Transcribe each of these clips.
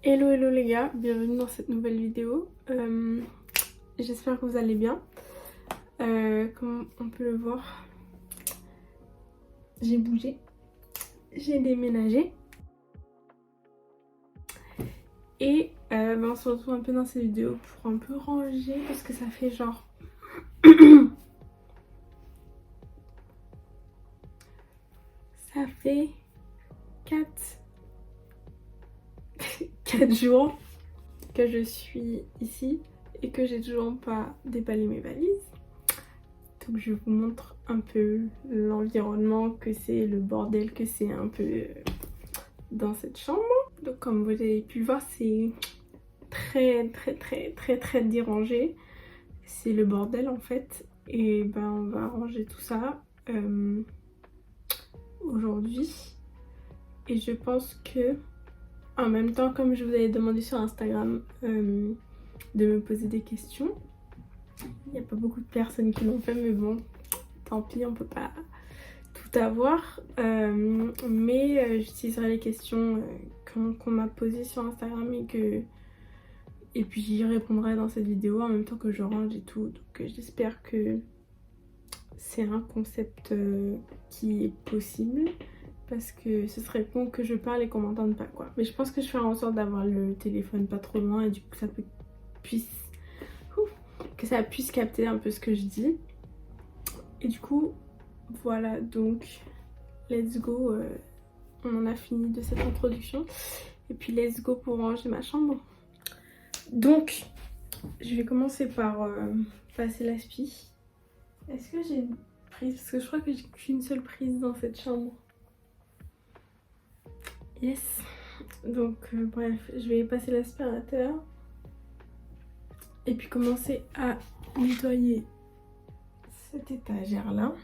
Hello hello les gars, bienvenue dans cette nouvelle vidéo. J'espère que vous allez bien. Comme on peut le voir, j'ai bougé, j'ai déménagé. Et on se retrouve un peu dans cette vidéo pour un peu ranger parce que ça fait genre... ça fait 4 jours que je suis ici et que j'ai toujours pas déballé mes valises. Donc je vous montre un peu l'environnement, que c'est, le bordel que c'est un peu dans cette chambre. Donc comme vous avez pu le voir, c'est très dérangé. C'est le bordel en fait. Et on va ranger tout ça aujourd'hui. Et je pense que en même temps, comme je vous avais demandé sur Instagram de me poser des questions, il n'y a pas beaucoup de personnes qui l'ont fait, mais bon, tant pis, on peut pas tout avoir. Mais j'utiliserai les questions qu'on m'a posées sur Instagram et puis j'y répondrai dans cette vidéo en même temps que je range et tout. Donc j'espère que c'est un concept qui est possible. Parce que ce serait con que je parle et qu'on m'entende pas quoi. Mais je pense que je ferai en sorte d'avoir le téléphone pas trop loin et du coup que ça puisse capter un peu ce que je dis. Et du coup voilà, donc let's go, on en a fini de cette introduction. Et puis let's go pour ranger ma chambre. Donc je vais commencer par passer l'aspi. Est-ce que j'ai une prise? Parce que je crois que j'ai qu'une seule prise dans cette chambre. Yes. Donc bref, je vais passer l'aspirateur et puis commencer à nettoyer cette étagère là.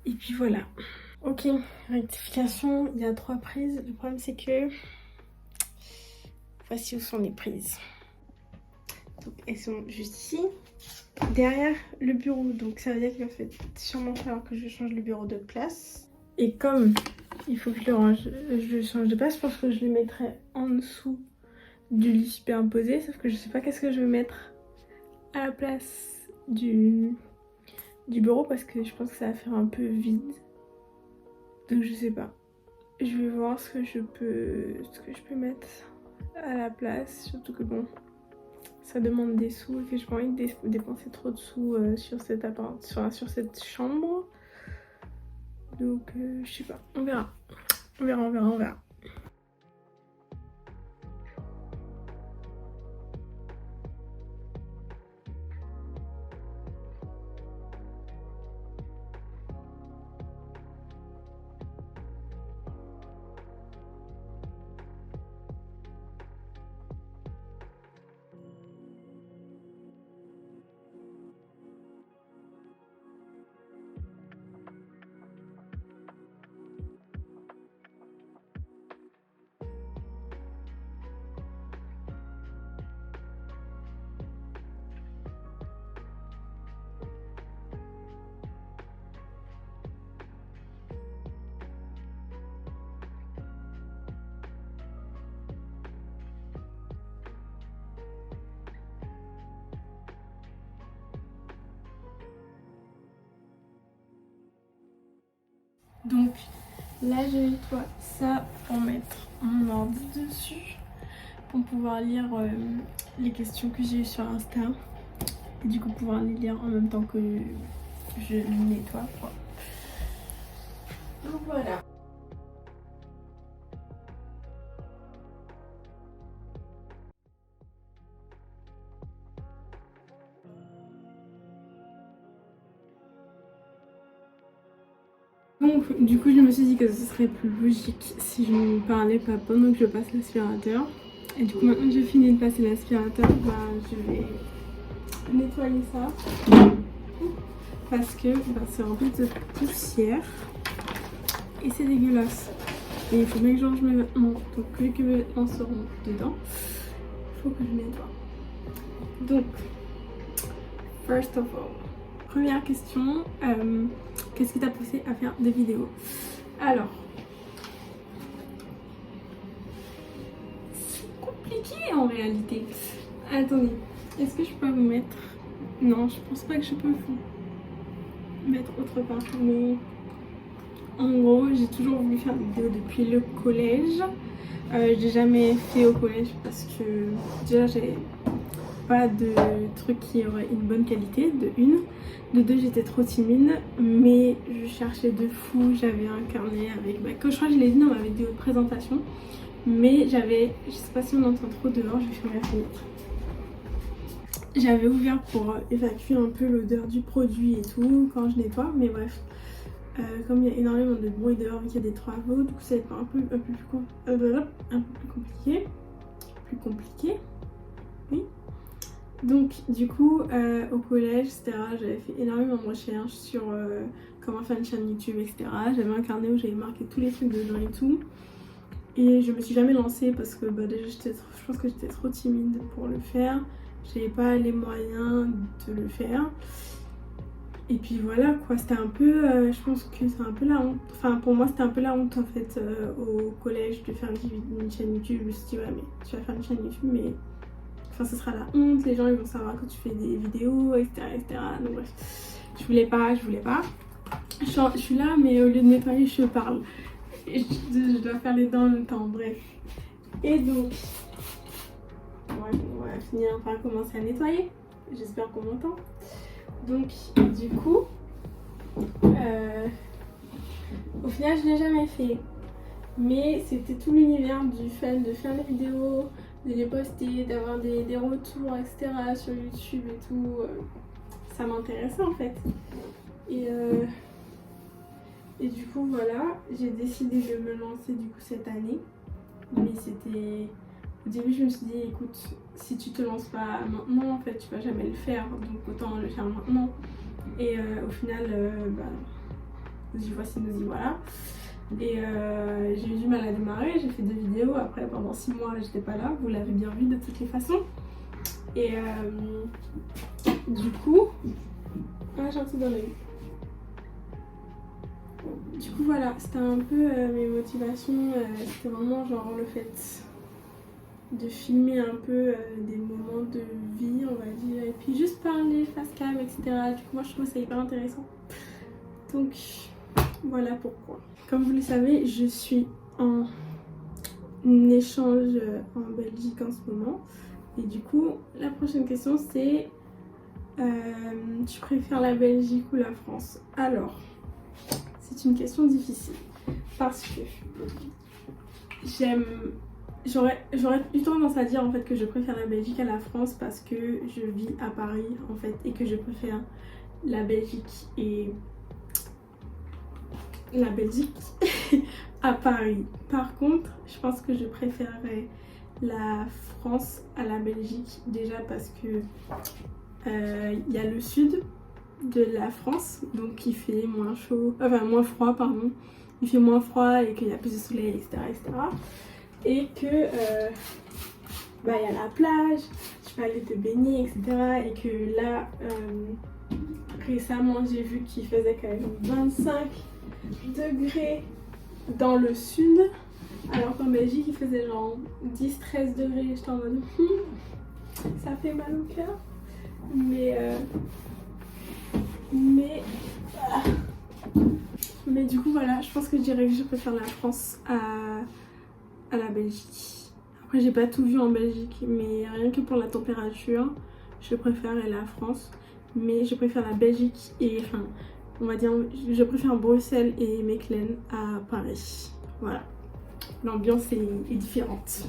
Et puis voilà. Ok, rectification, il y a 3 prises. Le problème c'est que voici où sont les prises. Donc elles sont juste ici, derrière le bureau. Donc ça veut dire qu'il va sûrement falloir que je change le bureau de place. Et comme il faut que je le range, je le change de place, je pense que je le mettrai en dessous du lit superposé, sauf que je sais pas qu'est-ce que je vais mettre à la place du bureau parce que je pense que ça va faire un peu vide. Donc je sais pas. Je vais voir ce que je peux mettre à la place, surtout que bon, ça demande des sous et que j'ai pas envie de dépenser trop de sous sur cette chambre. Donc je sais pas, on verra. On verra. Donc là je nettoie ça pour mettre mon ordi dessus, pour pouvoir lire les questions que j'ai eues sur Insta et du coup pouvoir les lire en même temps que je nettoie quoi. Donc voilà. Donc du coup je me suis dit que ce serait plus logique si je ne parlais pas pendant que je passe l'aspirateur. Et du coup maintenant que j'ai fini de passer l'aspirateur, je vais nettoyer ça. Parce que c'est rempli de poussière et c'est dégueulasse. Et il faut bien que je range mes vêtements. Donc vu que mes vêtements seront dedans, il faut que je nettoie. Donc, first of all, première question, qu'est-ce qui t'a poussé à faire des vidéos? Alors, compliqué en réalité. Attendez, est-ce que je peux vous mettre... Non, je pense pas que je peux vous mettre autre part. Mais en gros, j'ai toujours voulu faire des vidéos depuis le collège. J'ai jamais fait au collège parce que déjà j'ai pas de trucs qui auraient une bonne qualité, de une. De deux, j'étais trop timide, mais je cherchais de fou. J'avais un carnet avec... je crois que je l'ai dit dans ma vidéo de présentation. Mais j'avais... Je sais pas si on entend trop dehors, je vais fermer la fenêtre. J'avais ouvert pour évacuer un peu l'odeur du produit et tout quand je nettoie, mais bref. Comme il y a énormément de bruit dehors vu qu'il y a des travaux, du coup ça va être un peu plus compliqué. Plus compliqué. Oui. Donc du coup au collège, etc. j'avais fait énormément de recherches sur comment faire une chaîne YouTube, etc. J'avais un carnet où j'avais marqué tous les trucs dedans et tout. Et je me suis jamais lancée parce que déjà je pense que j'étais trop timide pour le faire. J'avais pas les moyens de le faire. Et puis voilà quoi, c'était un peu, je pense que c'est un peu la honte. Enfin pour moi c'était un peu la honte en fait au collège de faire une chaîne YouTube. Je me suis dit ouais mais tu vas faire une chaîne YouTube mais... Enfin ce sera la honte, les gens ils vont savoir que tu fais des vidéos, etc. etc. Donc bref, je voulais pas. Je suis là mais au lieu de nettoyer je parle. Je dois faire les dents en même temps, bref. Et donc, on va finir par commencer à nettoyer. J'espère qu'on m'entend. Donc, du coup, au final, je l'ai jamais fait. Mais c'était tout l'univers du fun de faire des vidéos, de les poster, d'avoir des retours, etc. sur YouTube et tout. Ça m'intéressait en fait. Et du coup voilà, j'ai décidé de me lancer du coup cette année. Mais c'était... Au début je me suis dit écoute, si tu te lances pas maintenant en fait tu vas jamais le faire. Donc autant le faire maintenant. Et au final, nous y voici, nous y voilà. Et j'ai eu du mal à démarrer, j'ai fait 2 vidéos. Après pendant 6 mois j'étais pas là, vous l'avez bien vu de toutes les façons. Et du coup... Ah j'ai un truc dans l'œil. Du coup voilà, c'était un peu mes motivations, c'était vraiment genre le fait de filmer un peu des moments de vie on va dire, et puis juste parler face cam etc. Du coup moi je trouve ça hyper intéressant. Donc voilà pourquoi. Comme vous le savez, je suis en échange en Belgique en ce moment. Et du coup la prochaine question c'est tu préfères la Belgique ou la France? Alors... C'est une question difficile parce que j'aurais eu tendance à dire en fait que je préfère la Belgique à la France parce que je vis à Paris en fait et que je préfère la Belgique à Paris. Par contre, je pense que je préférerais la France à la Belgique déjà parce que y a le sud de la France, donc il fait moins chaud, enfin moins froid pardon, il fait moins froid et qu'il y a plus de soleil etc. Et que il y a la plage, tu peux aller te baigner etc. Et que là récemment j'ai vu qu'il faisait quand même 25 degrés dans le sud alors qu'en Belgique il faisait genre 10-13 degrés. J'étais en mode ça fait mal au cœur mais du coup voilà, je pense que je dirais que je préfère la France à la Belgique. Après j'ai pas tout vu en Belgique mais rien que pour la température je préférerais la France, mais je préfère la Belgique et enfin on va dire je préfère Bruxelles et Mechelen à Paris. Voilà, l'ambiance est différente.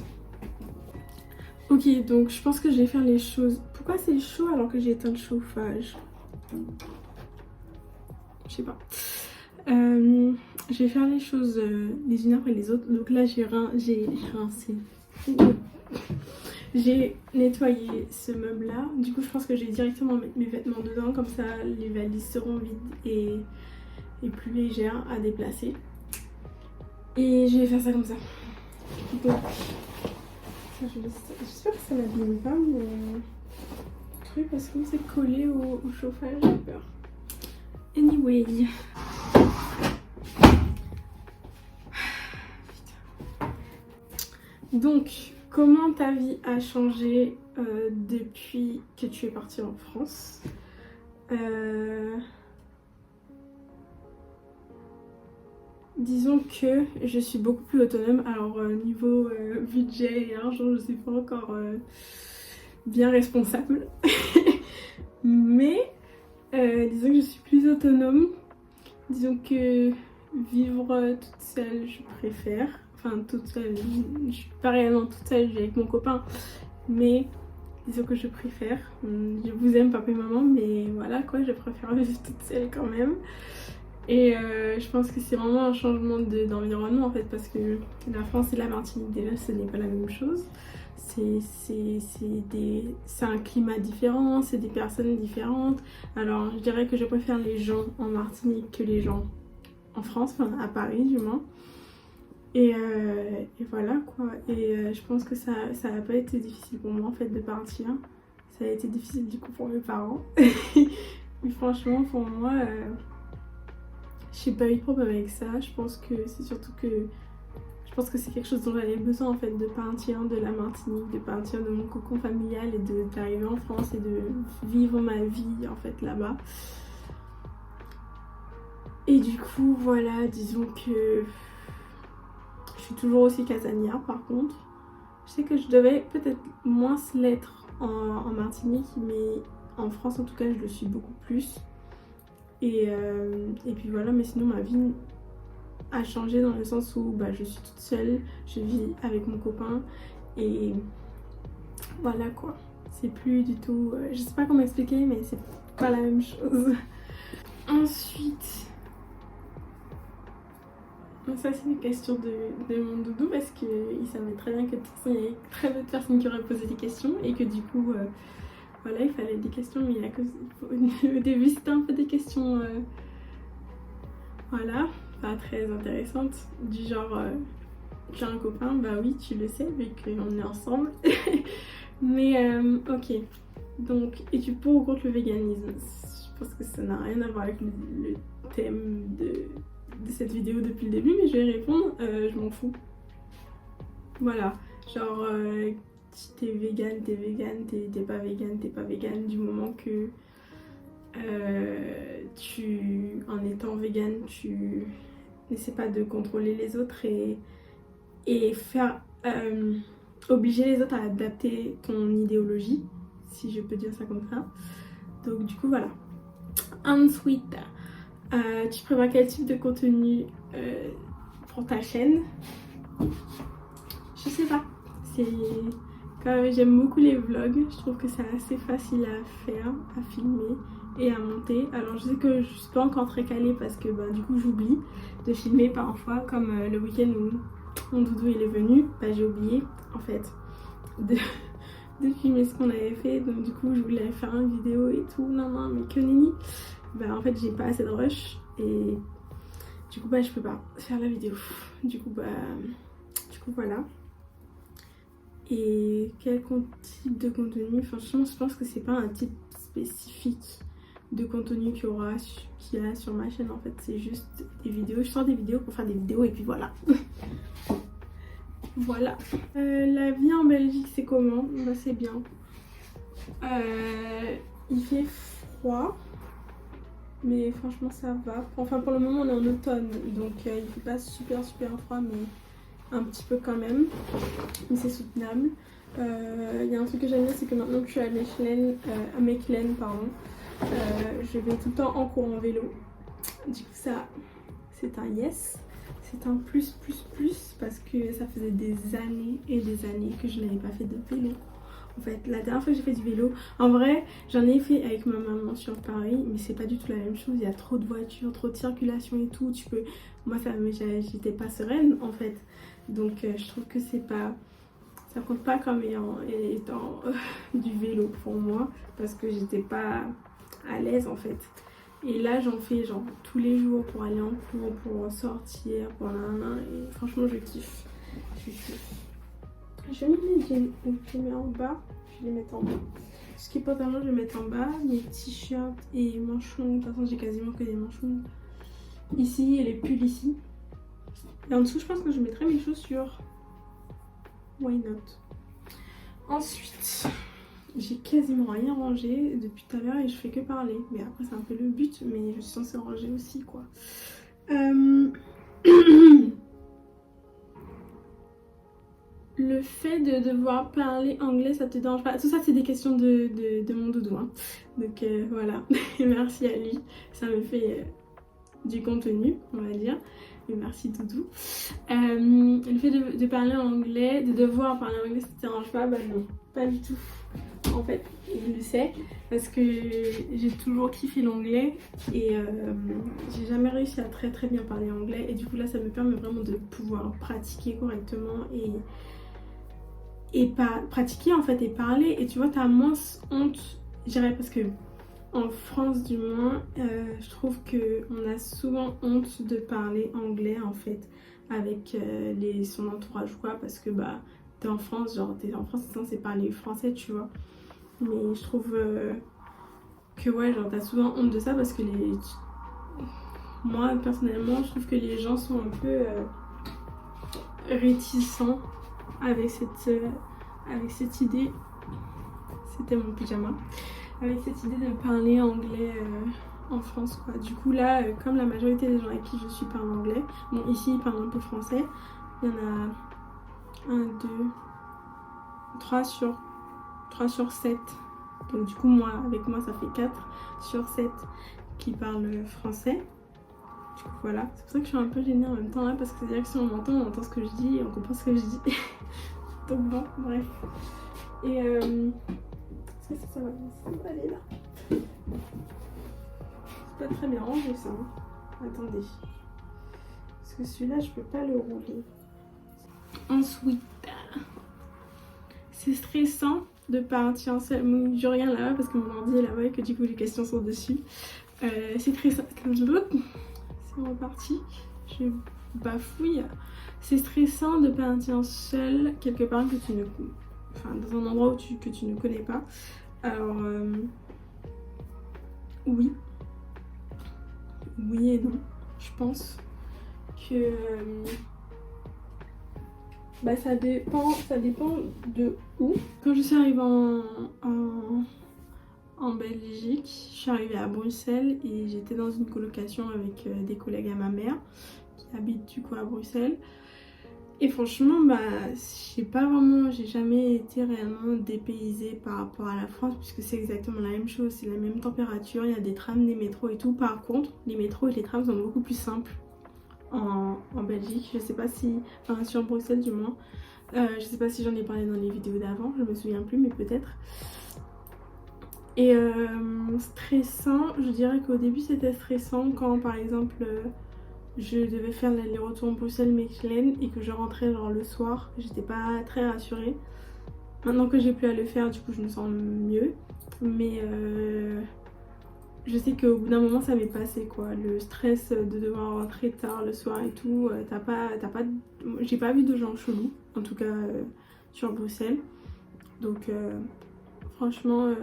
Ok, donc je pense que je vais faire les choses. Pourquoi c'est chaud alors que j'ai éteint le chauffage? Je sais pas. Je vais faire les choses les unes après les autres. Donc là j'ai rincé. J'ai nettoyé ce meuble là. Du coup je pense que je vais directement mettre mes vêtements dedans. Comme ça les valises seront vides et plus légères à déplacer. Et je vais faire ça comme ça. Donc j'espère que ça n'abîme pas mon truc parce que c'est collé au chauffage, j'ai peur. Anyway. Donc, comment ta vie a changé depuis que tu es partie en France? Disons que je suis beaucoup plus autonome. Alors niveau budget et argent, je ne suis pas encore bien responsable. Mais disons que je suis plus autonome. Disons que vivre toute seule, je préfère. Enfin, toute seule, je suis pas réellement toute seule, je vis avec mon copain. Mais disons que je préfère. Je vous aime, papa et maman, mais voilà quoi, je préfère vivre toute seule quand même. Et je pense que c'est vraiment un changement d'environnement en fait, parce que la France et la Martinique, déjà, ce n'est pas la même chose. C'est un climat différent, c'est des personnes différentes. Alors, je dirais que je préfère les gens en Martinique que les gens en France, enfin à Paris du moins. Et voilà quoi. Et je pense que ça n'a pas été difficile pour moi en fait de partir. Ça a été difficile du coup pour mes parents. Mais franchement, pour moi, j'ai pas eu de problème avec ça. Je pense que c'est surtout que c'est quelque chose dont j'avais besoin en fait, de partir de la Martinique, de partir de mon cocon familial et d'arriver en France et de vivre ma vie en fait là-bas. Et du coup voilà, disons que je suis toujours aussi casanière par contre. Je sais que je devais peut-être moins l'être en Martinique, mais en France en tout cas je le suis beaucoup plus. Et puis voilà, mais sinon ma vie a changé dans le sens où bah, je suis toute seule, je vis avec mon copain et voilà quoi. C'est plus du tout, je sais pas comment expliquer, mais c'est pas la même chose. Ensuite, ça c'est une question de mon doudou parce qu'il savait très bien que de toute façon il y avait très peu de personnes qui auraient posé des questions et que du coup voilà, il fallait des questions, mais au début c'était un peu des questions voilà, pas très intéressantes, du genre j'ai un copain, bah oui tu le sais vu qu'on est ensemble. Mais ok, donc es tu pour ou contre le véganisme? Je pense que ça n'a rien à voir avec le thème de cette vidéo depuis le début, mais je vais répondre, je m'en fous. Voilà, genre si t'es vegan, t'es vegan, t'es pas vegan, t'es pas vegan, du moment que en étant vegan, tu n'essaies pas de contrôler les autres et faire obliger les autres à adapter ton idéologie, si je peux dire ça comme ça. Donc du coup voilà. Ensuite, tu prévois quel type de contenu pour ta chaîne? Je sais pas. C'est quand même, j'aime beaucoup les vlogs. Je trouve que c'est assez facile à faire, à filmer et à monter. Alors je sais que je suis pas encore très calée parce que bah, du coup j'oublie de filmer parfois, comme le week-end où mon doudou il est venu, bah, j'ai oublié en fait de filmer ce qu'on avait fait. Donc du coup je voulais faire une vidéo et tout, non mais que nenni. Bah en fait j'ai pas assez de rush et du coup bah je peux pas faire la vidéo. Du coup voilà. Et quel type de contenu? Franchement je pense que c'est pas un type spécifique de contenu qu'il y a sur ma chaîne en fait. C'est juste des vidéos. Je sors des vidéos pour faire des vidéos et puis voilà. Voilà. La vie en Belgique c'est comment? Bah c'est bien. Il fait froid. Mais franchement ça va. Enfin pour le moment on est en automne. Donc il fait pas super froid mais un petit peu quand même. Mais c'est soutenable. Il y a un truc que j'aime bien, c'est que maintenant que je suis à Mechelen, je vais tout le temps en cours en vélo. Du coup ça c'est un yes. C'est un plus parce que ça faisait des années et des années que je n'avais pas fait de vélo. En fait, la dernière fois que j'ai fait du vélo, en vrai, j'en ai fait avec ma maman sur Paris, mais c'est pas du tout la même chose. Il y a trop de voitures, trop de circulation et tout. Moi, j'étais pas sereine en fait. Donc, je trouve que ça compte pas comme étant du vélo pour moi, parce que j'étais pas à l'aise en fait. Et là, j'en fais genre tous les jours pour aller en cours, pour sortir, pour et franchement, je kiffe. Je vais mettre mes jeans où je les mets en bas, je vais les mettre en bas. Ce qui est pantalon, je vais mettre en bas. Mes t-shirts et manches longues, de toute façon j'ai quasiment que des manches longues. Ici et les pulls ici. Et en dessous, je pense que je mettrai mes chaussures. Why not? Ensuite, j'ai quasiment rien rangé depuis tout à l'heure et je fais que parler. Mais après, c'est un peu le but, mais je suis censée ranger aussi, quoi. Le fait de devoir parler anglais, ça te dérange pas? Tout ça, c'est des questions de mon doudou. Hein. Donc voilà, merci à lui. Ça me fait du contenu, on va dire. Et merci doudou. Le fait de parler anglais, de devoir parler anglais, ça te dérange pas? Bah non, pas du tout. En fait, je le sais parce que j'ai toujours kiffé l'anglais et j'ai jamais réussi à très très bien parler anglais. Et du coup là, ça me permet vraiment de pouvoir pratiquer correctement et pas pratiquer en fait et parler. Et tu vois, t'as moins honte, je dirais, parce que en France du moins, je trouve qu'on a souvent honte de parler anglais en fait avec son entourage ou quoi, parce que bah t'es en France, genre t'es en France, t'es censé parler français, tu vois. Mais je trouve que ouais, genre t'as souvent honte de ça parce que moi personnellement, je trouve que les gens sont un peu réticents avec cette idée. C'était mon pyjama. Avec cette idée de parler anglais en France, quoi. Du coup là, comme la majorité des gens avec qui je suis parlent anglais, bon ici ils parlent un peu français, il y en a 1, 2, 3 sur 7. Donc du coup moi, avec moi ça fait 4 sur 7 qui parlent français. Du coup voilà, c'est pour ça que je suis un peu gênée en même temps là, parce que c'est-à-dire que si on entend ce que je dis et on comprend ce que je dis. Donc bon, bref. Et est-ce que ça va aller là? C'est pas très bien rangé ça. Hein. Attendez. Parce que celui-là je peux pas le rouler. Ensuite, c'est stressant de partir seule. Je regarde là-bas parce que mon ordi est là-bas et que du coup les questions sont dessus. C'est stressant. C'est reparti. Je bafouille. C'est stressant de partir seule quelque part que tu ne... Enfin, dans un endroit que tu ne connais pas. Alors, oui. Oui et non. Je pense que... bah ça dépend de où. Quand je suis arrivée en Belgique, je suis arrivée à Bruxelles et j'étais dans une colocation avec des collègues à ma mère qui habitent du coup à Bruxelles. Et franchement, bah, j'ai jamais été réellement dépaysée par rapport à la France puisque c'est exactement la même chose, c'est la même température, il y a des trams, des métros et tout. Par contre, les métros et les trams sont beaucoup plus simples en Belgique. Je sais pas si, enfin sur Bruxelles du moins, je sais pas si j'en ai parlé dans les vidéos d'avant, je me souviens plus mais peut-être. Et stressant, je dirais qu'au début c'était stressant quand par exemple je devais faire l'aller-retour Bruxelles-Mechelen et que je rentrais genre le soir, j'étais pas très rassurée. Maintenant que j'ai plus à le faire, du coup je me sens mieux. Mais je sais qu'au bout d'un moment ça m'est passé quoi. Le stress de devoir rentrer tard le soir et tout, j'ai pas vu de gens chelous, en tout cas sur Bruxelles. Donc franchement...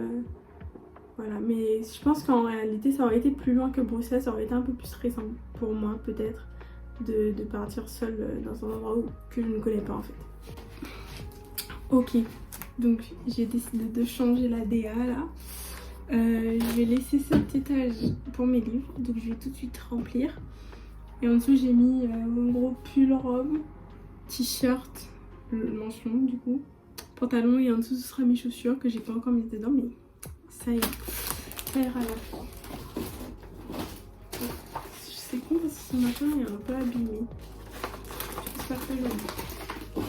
voilà, mais je pense qu'en réalité ça aurait été plus loin que Bruxelles, ça aurait été un peu plus stressant pour moi peut-être de partir seule dans un endroit que je ne connais pas en fait. Ok, donc j'ai décidé de changer la DA là. Je vais laisser cet étage pour mes livres, donc je vais tout de suite remplir. Et en dessous j'ai mis mon gros pull robe, t-shirt, manche longue du coup, pantalon et en dessous ce sera mes chaussures que j'ai pas encore mis dedans mais... ça ira à la fois. C'est con parce que ce matin il est un peu abîmé. J'espère que je le mets. Je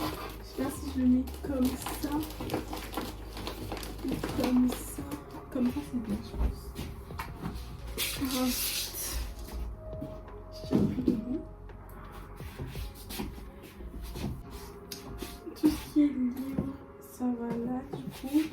sais pas si je le mets comme ça ou comme ça. Comme ça c'est bien je pense. Ensuite, je tiens plus debout. Tout ce qui est livre, ça va là du coup.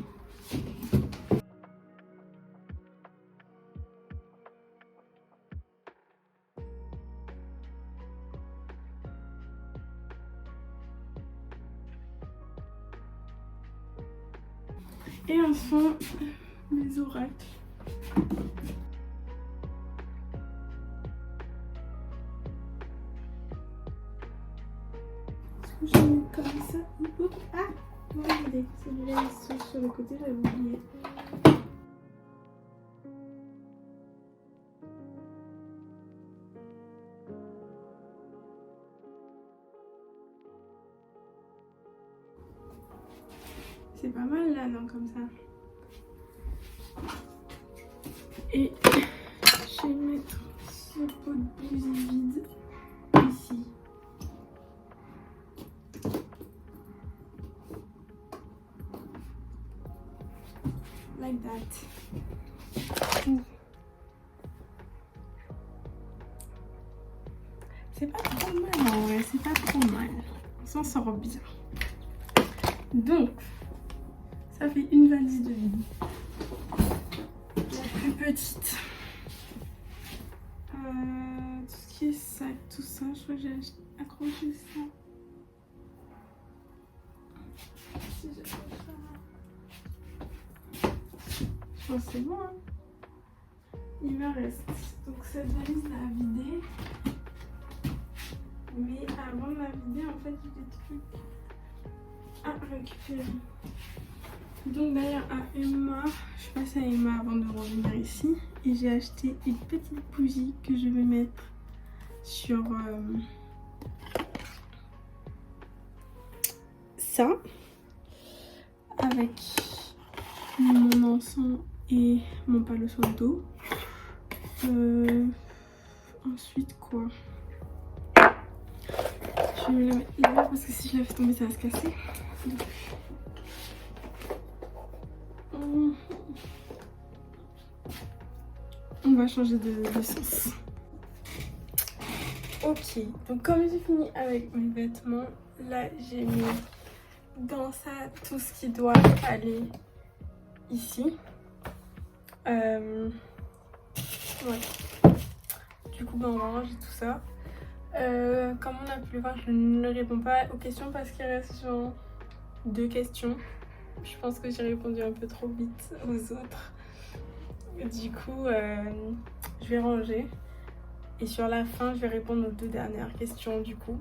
Et enfin, mes oracles. Est-ce que je mets comme ça? Ah, bonne idée, celui-là ici. sur le côté, j'avais oublié. C'est pas mal là, non, comme ça. Et je vais mettre ce pot de bougie vide ici. Like that. C'est pas trop mal en vrai, c'est pas trop mal. On s'en sort bien. Donc, ça fait une valise de vide. La plus petite. Tout ce qui est sac, tout ça, je crois que j'ai accroché ça. Si j'accroche ça. Je pense que c'est bon, hein. Il me reste donc cette valise là à vider. Mais avant de la vider, en fait, j'ai des trucs à récupérer. Donc d'ailleurs à Emma, je suis passée à Emma avant de revenir ici et j'ai acheté une petite bougie que je vais mettre sur ça avec mon encens et mon palo santo. Ensuite quoi? Je vais la mettre là parce que si je la fais tomber ça va se casser. Donc, on va changer de sens. Ok, donc comme j'ai fini avec mes vêtements, là j'ai mis dans ça tout ce qui doit aller ici. Ouais. Du coup, on va ranger tout ça. Comme on a pu le voir, je ne réponds pas aux questions parce qu'il reste genre 2 questions. Je pense que j'ai répondu un peu trop vite aux autres. Du coup, je vais ranger. Et sur la fin, je vais répondre aux 2 dernières questions du coup.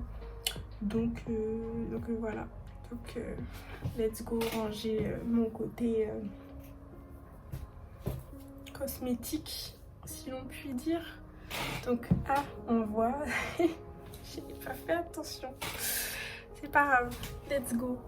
Donc voilà. Donc, let's go ranger mon côté cosmétique, si l'on peut dire. Donc, on voit. J'ai pas fait attention. C'est pas grave. Let's go.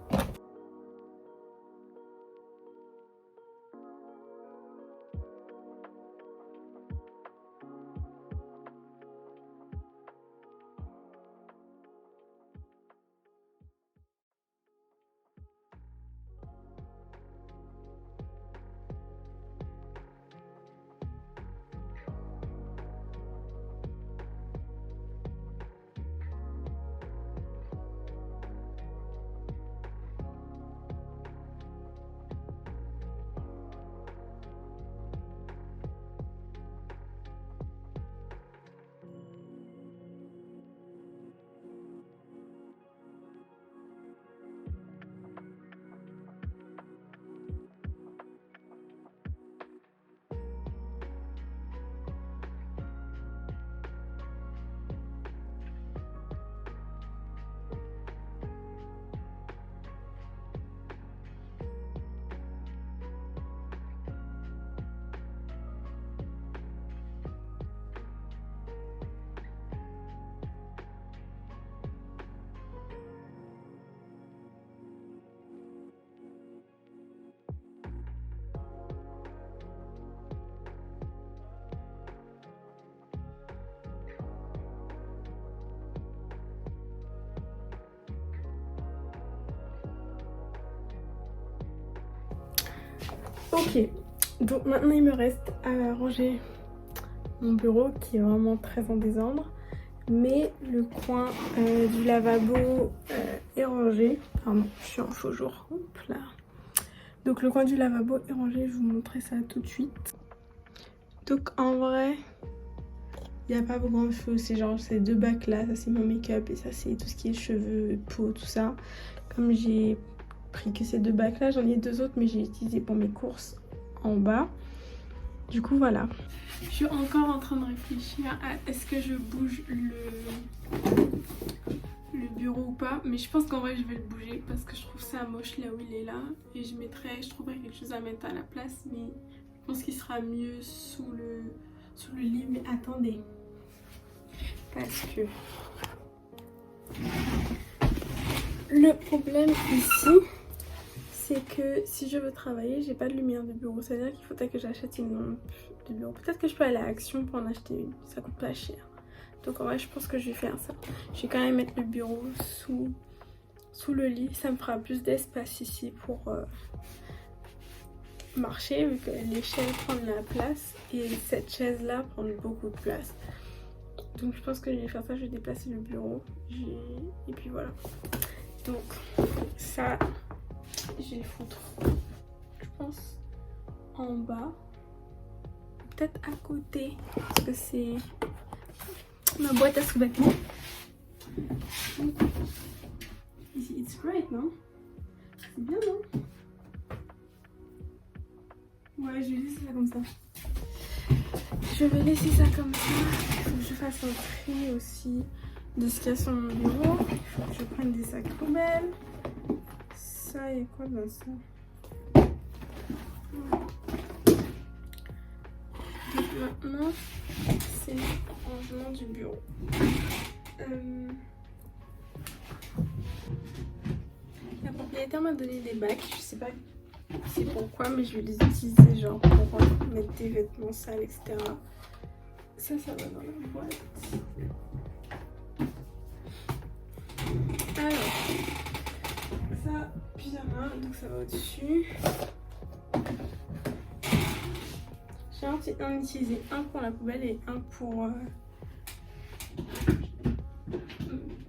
Ok, donc maintenant il me reste à ranger mon bureau qui est vraiment très en désordre. Mais le coin du lavabo est rangé. Pardon, je suis en faux jour. Hop là. Donc le coin du lavabo est rangé, je vais vous montrer ça tout de suite. Donc en vrai, il n'y a pas grand chose. C'est genre ces 2 bacs là, ça c'est mon make-up et ça c'est tout ce qui est cheveux, peau, tout ça. Comme j'ai pris que ces 2 bacs là, j'en ai 2 autres mais j'ai utilisé pour mes courses en bas. Du coup voilà. Je suis encore en train de réfléchir à est-ce que je bouge le bureau ou pas, mais je pense qu'en vrai je vais le bouger parce que je trouve ça moche là où il est là et je trouverai quelque chose à mettre à la place, mais je pense qu'il sera mieux sous le lit. Mais attendez, parce que le problème ici, c'est que si je veux travailler, j'ai pas de lumière de bureau, c'est à dire qu'il faudrait que j'achète une lampe de bureau. Peut-être que je peux aller à Action pour en acheter une, ça coûte pas cher. Donc en vrai je pense que je vais faire ça. Je vais quand même mettre le bureau sous le lit, ça me fera plus d'espace ici pour marcher vu que les chaises prennent la place et cette chaise là prend beaucoup de place. Donc je pense que je vais faire ça, je vais déplacer le bureau et puis voilà. Donc ça je vais le foutre, je pense, en bas, peut-être à côté parce que c'est ma boîte à sous-vêtements. It's great, non? C'est bien, non? Ouais, je vais laisser ça comme ça. Je vais laisser ça comme ça. Il faut que je fasse un tri aussi de ce qu'il y a sur mon bureau. Il faut que je prenne des sacs poubelles. Ça, il y a quoi dans ça? Donc maintenant, c'est le rangement du bureau. La propriétaire m'a donné des bacs, je sais pas c'est pourquoi, mais je vais les utiliser genre pour mettre des vêtements sales, etc. Ça va dans la boîte. Alors, ça, pyjama, donc ça va au-dessus. J'ai en utilisé un pour la poubelle et un pour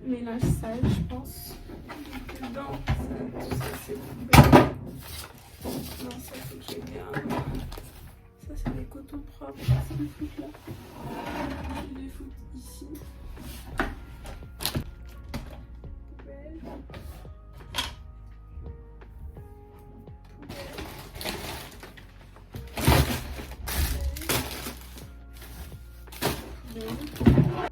mes linges sales, je pense. Donc dedans, tout ça c'est poubelle. Non, ça faut que je garde. Ça c'est des cotons propres, c'est des foutre là. Je vais les foutre ici. Poubelle. Poubelle.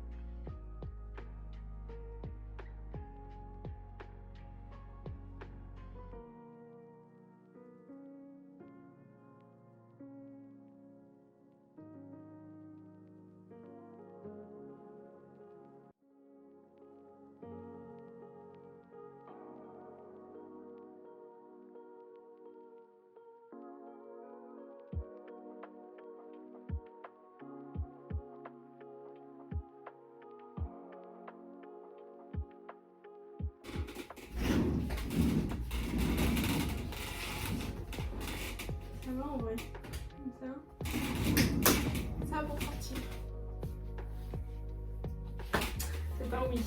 Ça va en vrai, comme ça. Ça va pour partir. C'est un oui.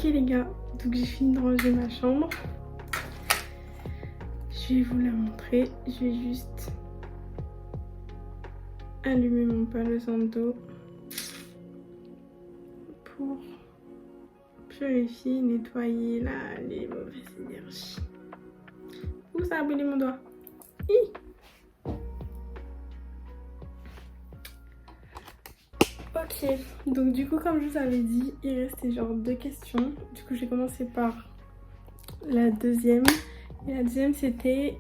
Ok les gars, donc j'ai fini de ranger ma chambre. Je vais vous la montrer. Je vais juste allumer mon Palo Santo pour purifier, nettoyer là, les mauvaises énergies. Où ça a brûlé mon doigt? Hi. Ok, donc du coup comme je vous avais dit, il restait genre 2 questions. Du coup j'ai commencé par la deuxième. Et la deuxième c'était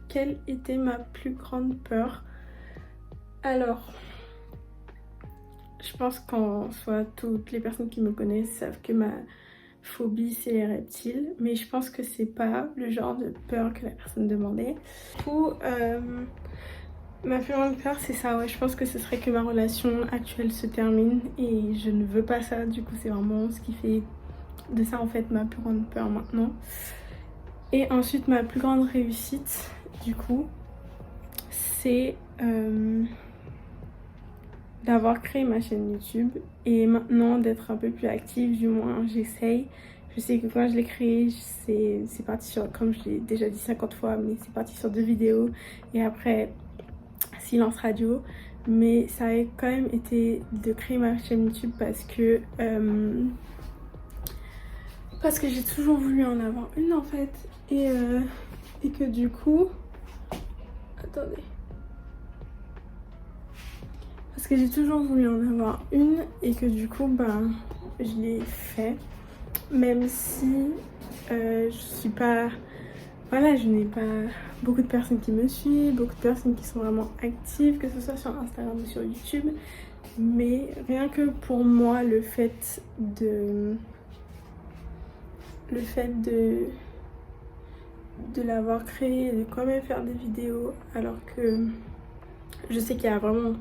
quelle était ma plus grande peur? Alors, je pense qu'en soit toutes les personnes qui me connaissent savent que ma phobie c'est les reptiles. Mais je pense que c'est pas le genre de peur que la personne demandait. Du coup, ma plus grande peur c'est ça, ouais, je pense que ce serait que ma relation actuelle se termine et je ne veux pas ça, du coup c'est vraiment ce qui fait de ça en fait ma plus grande peur maintenant. Et ensuite ma plus grande réussite du coup c'est d'avoir créé ma chaîne YouTube et maintenant d'être un peu plus active, du moins j'essaye. Je sais que quand je l'ai créé, c'est parti sur, comme je l'ai déjà dit 50 fois, mais c'est parti sur 2 vidéos et après silence radio, mais ça a quand même été de créer ma chaîne YouTube parce que j'ai toujours voulu en avoir une en fait et que du coup attendez, parce que j'ai toujours voulu en avoir une et que du coup ben je l'ai fait, même si je suis pas, voilà, je n'ai pas beaucoup de personnes qui me suivent, beaucoup de personnes qui sont vraiment actives, que ce soit sur Instagram ou sur YouTube. Mais rien que pour moi, le fait de l'avoir créé, de quand même faire des vidéos, alors que je sais qu'il y a vraiment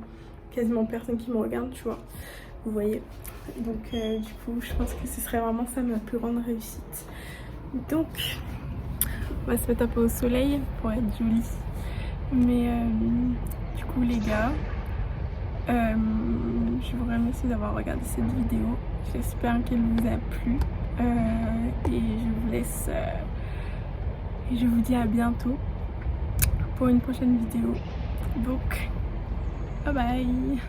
quasiment personne qui me regarde, tu vois. Vous voyez. Donc du coup, je pense que ce serait vraiment ça ma plus grande réussite. Donc on va se mettre un peu au soleil pour être jolie. Mais du coup les gars, je vous remercie d'avoir regardé cette vidéo. J'espère qu'elle vous a plu. Et je vous laisse et je vous dis à bientôt pour une prochaine vidéo. Donc bye bye.